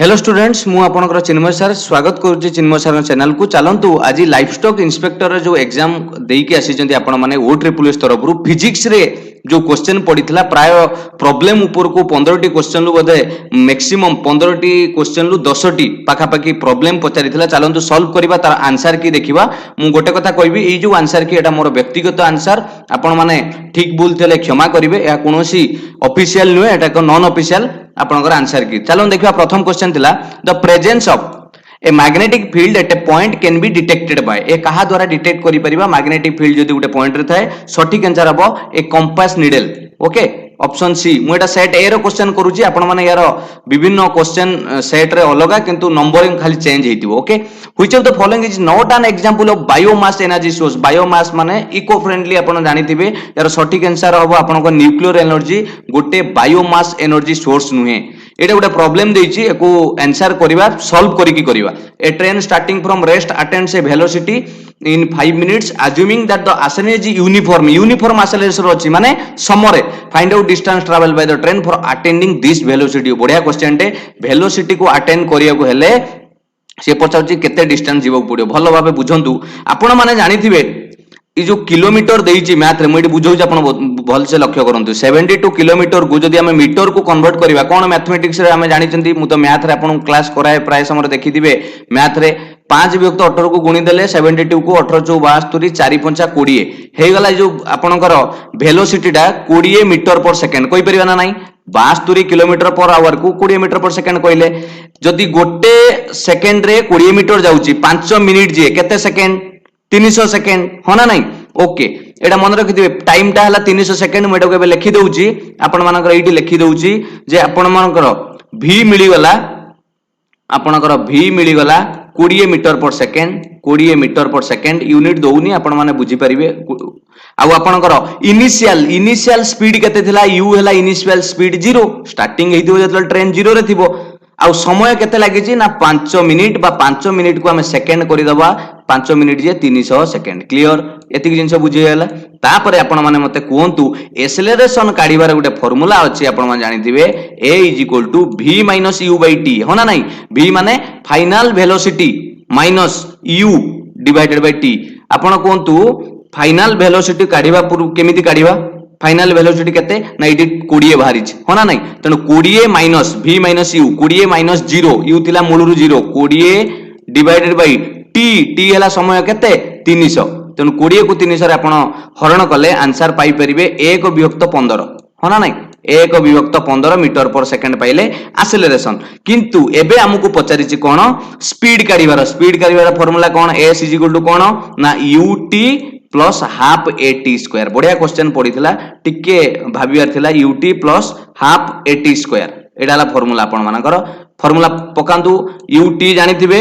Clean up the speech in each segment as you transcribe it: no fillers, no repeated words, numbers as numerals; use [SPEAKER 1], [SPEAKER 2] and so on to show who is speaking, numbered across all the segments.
[SPEAKER 1] Hello students मु आपनकर चिन्मय sir स्वागत करूची चिन्मय सर चैनल को। चलंतु आज लाइफ स्टॉक इंस्पेक्टर जो एग्जाम देकी आसी आपण माने OSSS तरफ फिजिक्स रे जो क्वेश्चन पड़ीथिला प्राय प्रॉब्लम ऊपर को 15 टी क्वेश्चन लु बोधे मैक्सिमम 15 टी क्वेश्चन लु 10 टी पाखापाखी प्रॉब्लम पचारिथिला। चलंतु सॉल्व करबा तार आंसर की देखिबा। मु गोटे कथा कहबी ए जो आंसर की एटा मोर व्यक्तिगत आंसर आपण माने ठीक भूल थले क्षमा करिवे। या कोनोसी ऑफिशियल नुए एटा को नॉन ऑफिशियल आपनकर आंसर की। चलो देखिबा प्रथम क्वेश्चन थिला the presence of a magnetic field at a point can be detected by. ए कहा द्वारा डिटेक्ट करि परिबा मैग्नेटिक फील्ड जदि गुटे पॉइंट रे थाए सठिक आंसर हबो a compass needle. Okay option C. मु एटा सेट ए रो क्वेश्चन करूची आपण माने यार विभिन्न क्वेश्चन सेट रे अलगा किंतु नंबरिंग खाली चेंज हेतिबो। Okay which of the following is not an example of biomass energy source. Biomass माने इको फ्रेंडली आपण जानिथिबे। यार सठिक आंसर हबो आपण को न्यूक्लियर एनर्जी गोटे बायोमास एनर्जी सोर्स नुहे। एटा गोटे प्रॉब्लम देइची एको आंसर करिबा सॉल्व करिकि करिबा। A train starting from rest attends a velocity in 5 minutes assuming that the acceleration is uniform acceleration अछि माने समरे find out distance travel by the train for attending this velocity। बढ़िया question टे velocity को attend करिया को हेले से पचाउची केते डिस्टेंस जीवो पड़ियो। भलो भाबे बुझंतु आपण माने जानिथिबे ई जो किलोमीटर देइची मैथ रे मु एटी बुझौची आपण भल से लक्ष्य करंतु। 72 किलोमीटर को जदि हमें मीटर को कन्वर्ट करिबा कोन मैथमेटिक्स रे हमें जानिचंती मु तो मैथ रे आपण क्लास कराए प्राय समय देखिथिबे। मैथ रे 5 विभक्त 18 को गुणी देले 72 को 18 चौ 72 4 5 20 हे गला। जो आपनकर वेलोसिटी टा 20 मीटर पर सेकंड कोइ परिबा ना नाही। 72 किलोमीटर पर आवर को 20 मीटर पर सेकंड कहले जदि गोटे सेकंड रे 20 मीटर जाउची 5 मिनिट जे केते सेकंड 300 सेकंड हो ना नहीं। ओके एटा मन रखिथिबे टाइम टा हला 300 सेकंड। मु एटा को लिखि दउची आपण मानकर एठी लिखि दउची जे आपण मानकर v मिली गला आपनकर v मिली गला 20 मीटर पर सेकंड 20 मीटर पर सेकंड यूनिट दउनी आपण माने बुझी परिबे। आउ आपनकर इनिशियल स्पीड केते थिला u हला इनिशियल स्पीड 0 स्टार्टिंग हेतिबो जतल ट्रेन 0 रे थिबो। आउ समय केते लागि छी ना 5 मिनिट बा 5 मिनिट को हमें सेकंड करि दबा 5 मिनिट जे 300 सेकंड। क्लियर एतिक जिंस बुझी गेला। तापरे आपण माने मते कहंतु एक्सेलरेशन काढिबार गुटे फार्मूला अछि आपण माने जानिथिबे a = v - u / t हो ना नहीं। v माने final velocity minus u divided by t। आपण कहंतु फाइनल वेलोसिटी काढिबा पूर्व केमिति काढिबा। फाइनल वेलोसिटी केते ना इडी 20 बाहरी छी हो ना नहीं। तनो 20 minus v - u 20 minus 0 u थिला मूलरु 0 20 डिवाइडेड बाय t t हला समय केते 300। तनु 20 को 300 रे आपण हरण कले आंसर पाई परिबे 1/15 हो ना नहीं। 1/15 मीटर पर सेकंड पाइले एक्सेलरेशन। किंतु एबे हमकु पचारिछि कोन स्पीड काढिबार फार्मूला कोन s = कोन ना ut प्लस हाफ at²। बढ़िया क्वेश्चन पड़ीथिला टिके भाबियार थिला ut प्लस हाफ at²। एडाला फार्मूला आपण मानकर फार्मूला पकांतु ut जानिथिबे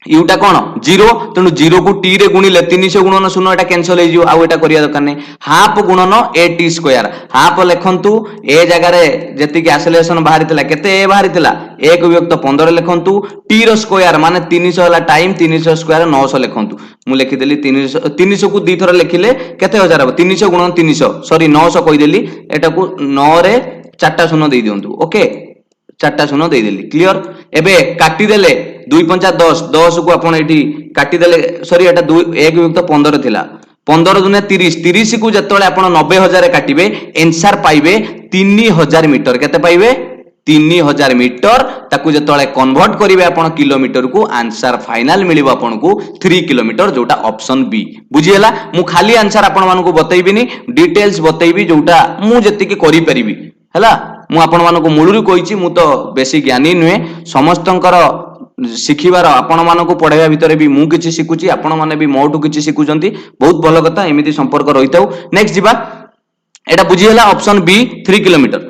[SPEAKER 1] यूटा कोन 0 तनु 0 को t रे गुणिले 300 गुणन 0 एटा कैंसिल हे जिवो। आ एटा करिया दरकार नै हाफ गुणन at²। हाफ लेखंतु ए जगह रे जति के एक्सेलरेशन बाहरी थिला केते ए बाहरी थिला 1/15 लेखंतु t रो स्क्वायर माने 300 हला टाइम 300 स्क्वायर 900 लेखंतु। मु लिखि देली 300 को 2 थरा लेखिले केते हजार हो 300 गुणन 300 सॉरी 900 कहि देली। एटा को 9 रे 4टा शून्य देई दियंतु। ओके 4टा शून्य देई देली। क्लियर एबे काटी देले 2 × 5 = 10 को आपण एठी काटी देले सॉरी एटा 1/15 थिला 15 दुने 30 को जतले आपण 90000 काटिबे आंसर पाइबे 3000 मीटर। केते पाइबे 3000 मीटर। ताकू जतले कन्वर्ट करिवे आपण किलोमीटर को आंसर फाइनल मिलिबो आपण को 3 किलोमीटर जोटा ऑप्शन बी। बुझियला। मु खाली आंसर आपण मानको बतैबिनी डिटेल्स बतैबी जोटा मु जति के करि परिबी हैला। मु आपण मानको मूलरु कहिछि मु तो बेसी ज्ञानी नुहे समस्तंकर शिखिबार आपण मानको पढाइबा भितरे भी मु किछि शिखुछि आपण माने भी मोटु किछि शिखुचंती। बहुत भलो कथा एमिति संपर्क रहिताउ। नेक्स्ट जिबा एटा बुझियला ऑप्शन बी 3 किलोमीटर।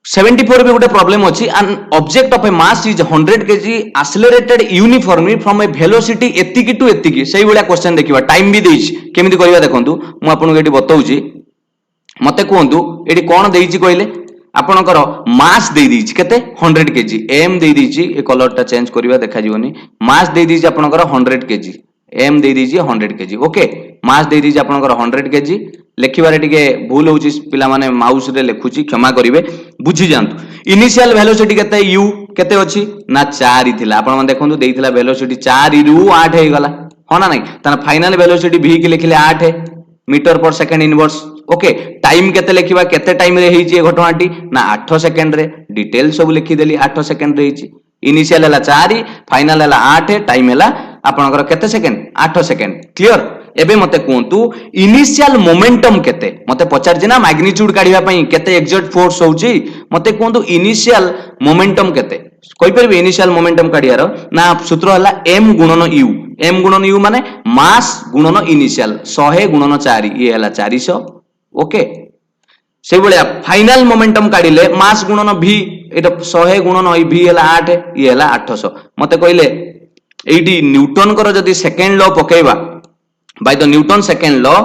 [SPEAKER 1] 74 भी गोटे प्रॉब्लम अछि an object of a mass is 100 kg accelerated uniformly from a velocity एतिकी टू एतिकी। सही बळा क्वेश्चन देखिबा टाइम भी देइछि केमिति करिबा देखंतु। मु आपनको एटी बतौछि मते कहंतु एटी कोन देइछि कहले आपनकर मास दे दीछि केते 100 kg m दे दीछि। ए कलर टा चेंज करिबा देखा जिवनी। मास दे दीछि आपनकर 100 kg m दे दीछि 100 kg। ओके मास दे दीछि आपनकर 100 kg। लेखिबारे टिके भूल होउछि पिला माने माउस रे लेखुछि क्षमा करिवे बुझी जानतु। इनिशियल वेलोसिटी केते u केते अछि ना 4 थिला आपण मन देखंतु देइथिला वेलोसिटी 4 रु 8 हे गला हो ना नहीं ता फाइनल वेलोसिटी v के लिखले 8 मीटर पर सेकंड इनवर्स ओके टाइम केते लिखिबा केते टाइम रे हेची ए घटनाटी ना 8 सेकंड रे डिटेल सब लिखि देली 8 सेकंड रे हेची इनिशियल हला 4 फाइनल हला 8 टाइम हला आपनकर केते सेकंड 8 सेकंड क्लियर एबे मते कोंतु इनिशियल मोमेंटम केते मते पचार जे ना मैग्नीट्यूड काढिबा पई केते एक्सैक्ट फोर्स होउची मते कोंतु इनिशियल मोमेंटम केते कोइ परबे इनिशियल मोमेंटम काढियार ना सूत्र हला m गुणन u m गुणन u माने मास गुणन इनिशियल 100 गुणन 4 ये हला 400 ओके से बळिया फाइनल मोमेंटम काढिले मास गुणन v एटा 100 गुणन v हला 8 ये हला 800 मते कहले एडी न्यूटन कर जदी सेकंड लॉ पकेबा by the Newton second law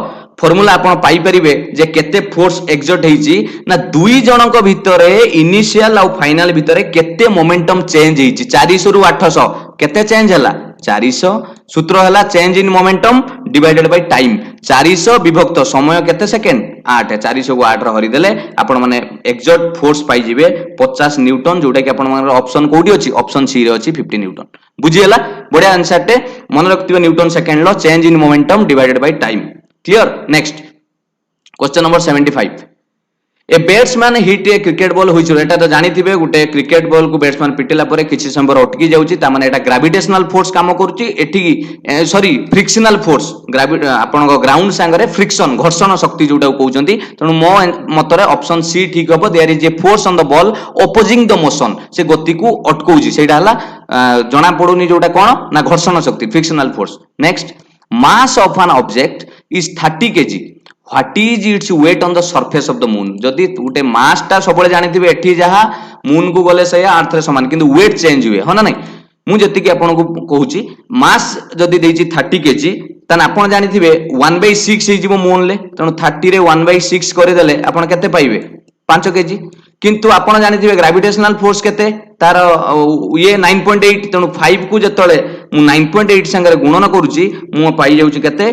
[SPEAKER 1] formula आपण पाई परिबे जे केते फोर्स एक्सर्ट हेची ना दुई जनक भितरे इनिशियल आ फाइनल भितरे केते मोमेंटम चेंज हेची 400 रु 800 केते चेंज हला 400 सूत्र हला change in momentum divided by time 400 विभक्त समय केते सेकंड 8 400 को 8 रे हरि देले आपण माने एक्सर्ट फोर्स पाई जिवे 50 न्यूटन जोटा कि आपण माने ऑप्शन कोडी अछि ऑप्शन सी रे अछि 50 न्यूटन बुझी हला बढ़िया आंसर टे मन रखतिबे Newton second law change in momentum divided by time clear next question number 75 a batsman hit a cricket ball होइछ एटा तो जानि थिबे गुटे क्रिकेट बॉल को बैट्समैन पिटिला परे किछि समय अटकी जाउची ता माने एटा ग्रेविटेशनल फोर्स काम करूची एठी सॉरी फ्रिक्शनल फोर्स आपन ग्राउंड संगरे फ्रिक्शन घर्षण शक्ति जोटा कहउचंती तनु मो मतरे ऑप्शन सी ठीक हबो there is a force on the ball opposing the motion से गति को अटकउची सेटा हला जणा पडुनी जोटा कोन ना घर्षण शक्ति frictional force next mass of an object is 30 kg what is its weight on the surface of the moon जदि गोटे मास टा सबले जानिथिबे एठी जहा मून को गले से अर्थ रे समान किंतु वेट चेंज हुए हो ना नहीं मु जति कि आपन को कहूची मास जदि देछि 30 kg तन आपन जानिथिबे 1/6 हे जिवो मून ले तनो 30 रे 1/6 करे देले आपन केते पाइबे 5 kg किंतु आपन जानिथिबे ग्रेविटेशनल फोर्स केते तार ये 9.8 तनो 5 को जतले मु 9.8 संगे गुणन करूची मु पाई जाउची केते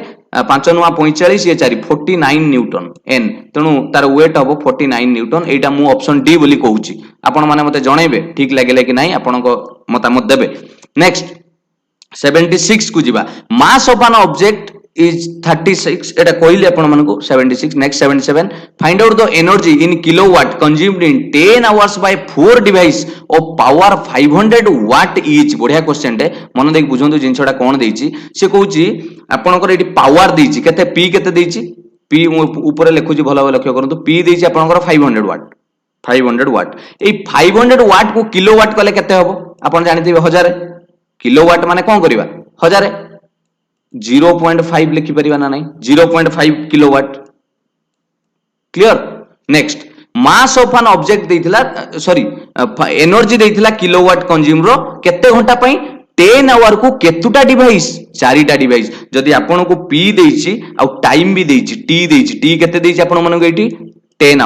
[SPEAKER 1] 5 नुआ 45 ये 4 49 न्यूटन एन तनु तार वेट हबो 49 न्यूटन एटा मु ऑप्शन डी बोली कहूची आपन माने मते जणैबे ठीक लागले कि नाही आपन को मतामत देबे नेक्स्ट 76 को जिबा mass of an object is 36 एटा कहली आपण मानको 76 next 77 find out the energy in kilowatt consumed in 10 hours by 4 device of power 500 watt each बढ़िया क्वेश्चन टे मन देख बुझंतु जिंसडा कोन देइची से कहूची आपनकर एटी पावर देइची केते पी केते देइची पी ऊपर लिखुची भलो लक्ष्य करंतु पी देइची आपनकर 500 वाट ए 500 वाट को किलोवाट कले केते हबो आपण जानिथिबे 1000 किलोवाट माने कोन करबा 1000 0.5 लिखि परिबा ना नहीं 0.5 kilowatt clear next mass of an object देइथिला सॉरी एनर्जी देइथिला किलोवाट कंज्यूम रो केते घंटा पई 10 आवर को केतुटा डिवाइस चारिटा डिवाइस जदी आपन को पी देइची आ टाइम भी देइची टी केते देइची आपन मन को एठी 10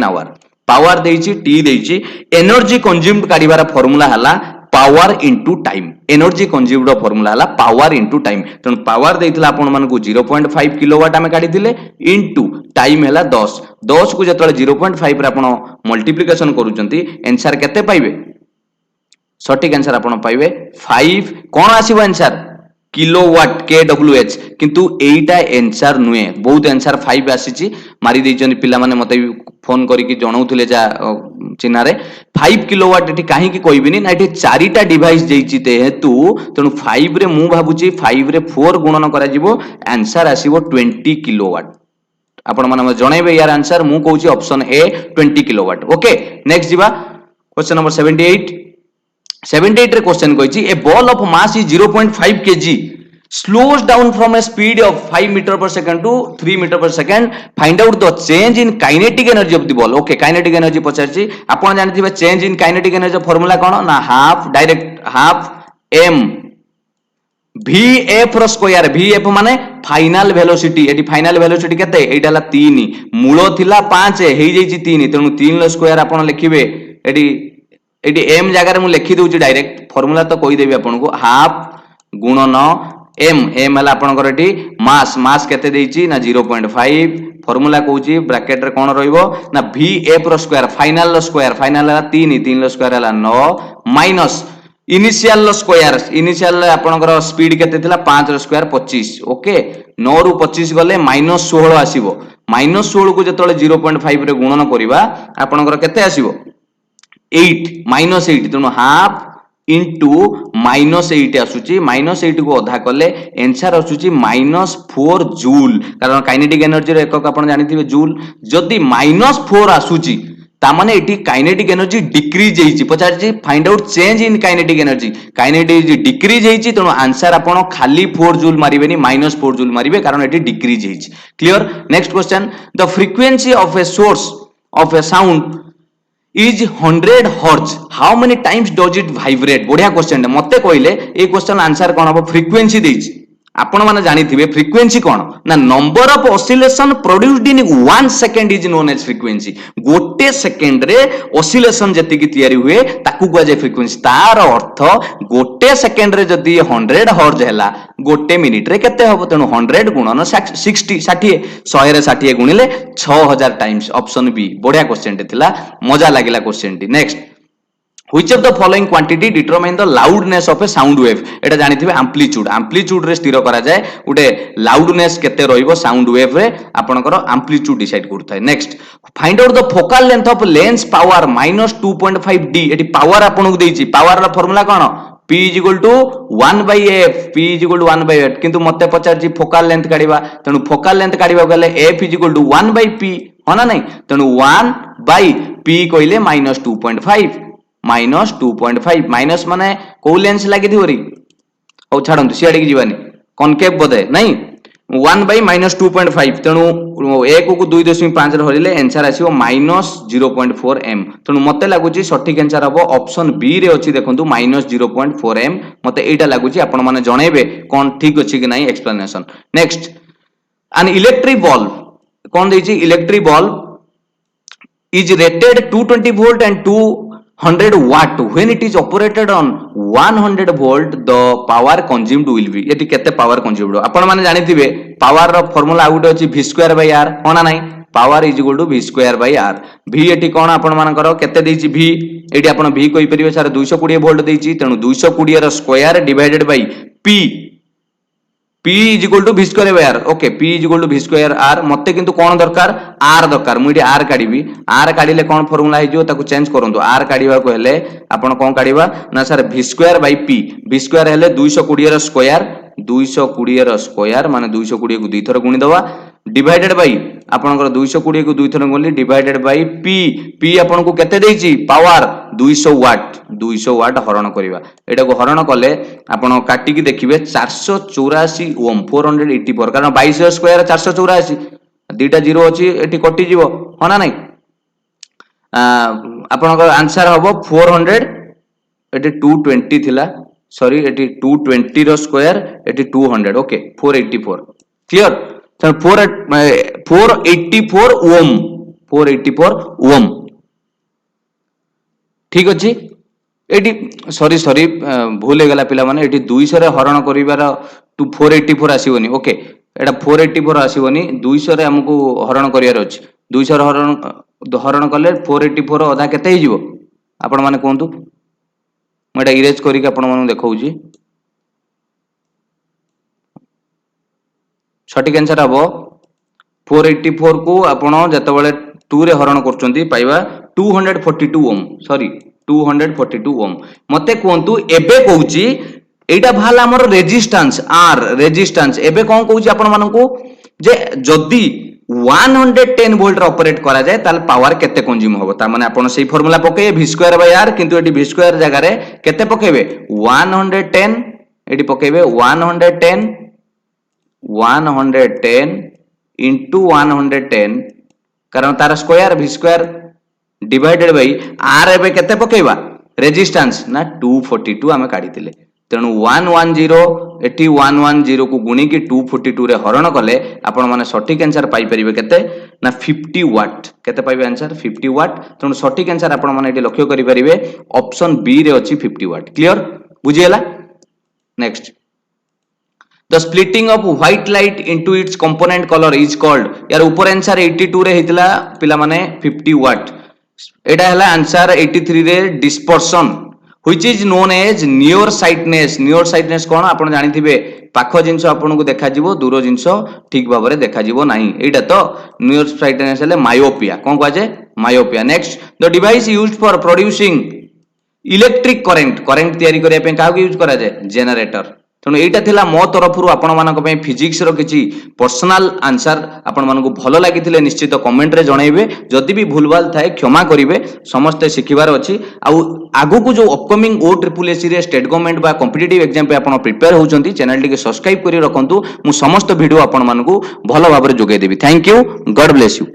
[SPEAKER 1] आवर पावर देइची टी देइची एनर्जी कंज्यूम्ड काढिबार फार्मूला हला power into time energy consumed formula हला पावर इनटू टाइम तन पावर देइथिला आपन मन को 0.5 किलोवाट हमें काढी दिले इनटू टाइम हला 10 को जतले 0.5 रे आपन मल्टीप्लिकेशन करूचंती आंसर केते पाइबे सटीक आंसर आपन पाइबे 5 कोन आसीबो आंसर किलोवाट केडब्ल्यूएच किंतु एटा आंसर नुए बहुत आंसर 5 आसीची मारी देइचनी पिला माने मते फोन करी कि जणाउथले जा चिन्हा रे 5 किलोवाट एठी काहे कि कहबिनी ना एठी चारिटा डिवाइस देइची ते हेतु तनु 5 रे मु भाबुची 5 रे 4 गुणन करा जिवो आंसर आसीबो 20 किलोवाट आपण माने जणाइबे यार आंसर मु कहूची option A 20 kilowatt okay next जिबा क्वेश्चन नंबर 78 रे क्वेश्चन कहिची a ball of mass is 0.5 kg slows down from a speed of 5 meter per second to 3 meter per second find out the change in kinetic energy of the ball okay kinetic energy पचारची आपण जानिथिबे change in kinetic energy formula कोन ना half m vf रो square vf माने final velocity एटी final velocity केते एटाला 3 मूल थिला 5 हेई जाईची 3 तेनु 3 लो स्क्वायर आपण लिखिबे एटी m जगह रे मु लिखि दउची डायरेक्ट फार्मूला तो कहि देबी आपण को हाफ गुणन एम एम है आपनकर एटी मास मास केते देइची ना 0.5 फार्मूला कहूची ब्रैकेट रे कोन रहइबो ना VF रो स्क्वायर फाइनल रो स्क्वायर फाइनल है 3 3 रो स्क्वायर है 9 माइनस इनिशियल रो स्क्वायर इनिशियल आपनकर स्पीड केते थिला 5 रो स्क्वायर 25 ओके 9 रु 25 गले -16 आसीबो -16 को जतले 0.5 रे गुणन करिबा आपनकर केते आसीबो 8 -8 तनो हाफ इंटू -8 आसुची -8 को अधा कले आंसर आसुची -4 जूल कारण काइनेटिक एनर्जी रे एकक आपण जानिथिबे जूल जदी -4 आसुची तामाने एटी काइनेटिक एनर्जी डिक्रीज हेची पचारची find out change in kinetic energy decrease हेची तनो आंसर आपण खाली 4 जूल मारिबेनी -4 जूल मारिबे कारण एटी डिक्रीज हेची clear next question the frequency of a source of A sound is 100 hertz how many times does it vibrate बढ़िया question मते कहले ए question answer कोन हो फ्रीक्वेंसी देछि आपण माने जानि थिबे फ्रीक्वेंसी कोन ना number of oscillation produced in 1 second is known as frequency गोटे सेकंड रे ऑसिलेशन जति की तयारी हुए ताकू गआ जाय फ्रीक्वेंसी तार अर्थ गोटे सेकंड रे जदी 100 हर्ट्ज हैला गोटे मिनिट रे केते हबो तनो 100 गुणन 60 60 100 रे 60 गुणिले 6000 टाइम्स ऑप्शन बी बढ़िया क्वेश्चन थिला मजा लागिला question T next Which of the following quantity determine the loudness of a sound wave एटा जानि थिबे एम्पलीट्यूड रे स्थिर करा जाय उटे लाउडनेस केते रहइबो साउंड वेव रे आपनकर एम्पलीट्यूड डिसाइड करथाय next find out the focal length of lens power -2.5 d एटी पावर आपनको देइची पावर रा फार्मूला कोन P = 1/f P = 1/f किंतु मते पचारची फोकल लेंथ काढिबा तनु फोकल लेंथ काढिबा गले f = 1/p होना नै तनु 1/p कइले -2.5 -2.5 माइनस माने को लेंस लागि थिवरी औ छाडंतु सियाडी की जीवानी कॉनकेव बदे नहीं 1 बाय -2.5 तेणु 1 को 2.5 रे हरिले आंसर आसीबो -0.4 m तेणु मते लागुची सठिक आंसर हबो ऑप्शन बी रे अछि देखंतु -0.4 m मते एटा लागुची आपण माने जणेबे कोन ठीक अछि कि नाही explanation next an electric bulb कोन देछि electric bulb is rated 220 volt and 200 watt when it is operated on 100 volt the power consumed will be एटी केते पावर कंज्यूम्ड आपण माने जानि थिबे पावर रो फार्मूला आउट अछि v2/r होना नाही power is equal to v2/r v एटी कोन आपण मानकर केते देछि v एटी आपण v कहि परिबे सर 220 वोल्ट देछि तेनु 220 रो square divided by p P is equal to v square by r okay P is equal to v square r मते किंतु कोन दरकार r दरकार मु इडी r काढिबी r काढिले कोन फार्मूला हि जो ताकू चेंज करंतु r काढिबा को हेले आपण कोन काढिबा ना sir v square by p v square हेले 220 रो स्क्वायर 220 रो स्क्वायर माने 220 को दुई थर गुणी दवा डिवाइडेड बाय आपनकर 220 को दुई थर गुणली डिवाइडेड बाय p p आपन को केते देछि पावर 200 वाट हरण करिबा एटा को हरण कले आपण काटी की देखिबे 484 ओम 484 कारण 22 स्क्वायर 484 दुईटा जीरो अछि एटी कटि जीवो होना नाही आपनकर आंसर हबो 400 एटी 220 थिला सॉरी एटी 220 रो स्क्वायर एटी 200 ओके 484 क्लियर तो 484 ओम 484 ओम ठीक अछि एटी सॉरी भूल गला पिला माने एटी 200 रे हरण करिवार 484 आसीबोनी ओके एटा 484 आसीबोनी 200 रे हमकु हरण करिवार अछि 200 रे हरण कले 484 अधा केते हिजिवो आपण माने कोंतु म एटा इरेज करी के आपण माने देखौजी सठिक आंसर हबो 484 को आपण जते बेले 2 रे हरण करचंती पाइबा 242 ओम सॉरी 242 ओम मते कोंतु एबे कहूची एटा भाला हमर रेजिस्टेंस आर रेजिस्टेंस एबे कोन कहूची आपण मानकू जे जदी 110 वोल्ट रे ऑपरेट करा जाय ताल पावर केते कंज्यूम होबो ता माने आपण सेही फार्मूला पके v2/r किंतु एटी v2 जगह रे केते पकेबे 110 एटी पकेबे 110 into 110 कारण तार square v2 divided by r एबे केते पकेबा रेजिस्टेंस ना 242 हमें काढी दिले तेनु 110 एटी 110 को गुणी की 242 रे हरण कले आपण माने सठिक आंसर पाई परिबे केते ना 50 वाट केते पाइबे आंसर 50 वाट तेनु सठिक आंसर आपण माने एटी लक्ष्य करि परिबे ऑप्शन बी रे अछि 50 वाट क्लियर बुझियला next the splitting of white light into its component colour is called. यार ऊपर आंसर 82 रे हेतिला पिला माने 50 वाट। एटा हला आंसर 83 रे dispersion which is known as near sightedness. Near sightedness कोन आपण जानिथिबे पाख जिंस आपण को देखा जिवो दूर जिंस ठीक भाबरे देखा जिवो नाही। एटा तो नियर साइटनेस हले मायोपिया कोन कहजे myopia. Next the device used for producing electric current. Current तयारी करिया पे काहा यूज करा जाय जनरेटर। तेणु एटा थिला मो तरफरु आपण मानक पे फिजिक्स रो किछि पर्सनल आंसर आपण मानकु भलो लागिथिले निश्चित कमेंट रे जणाइबे। जदि भी भूलभाल थाए क्षमा करिवे समस्त शिखिबार अछि। आ आगु को जो अपकमिंग ओ ट्रिपल एसी रे स्टेट गवर्नमेंट बा कॉम्पिटिटिव एग्जाम पे आपण प्रिपेयर होउचंती चैनल टिके सब्सक्राइब करि रखंतु। मु समस्त वीडियो आपण मानकु भलो भाबरे जोगे देबी। Thank you, God bless you.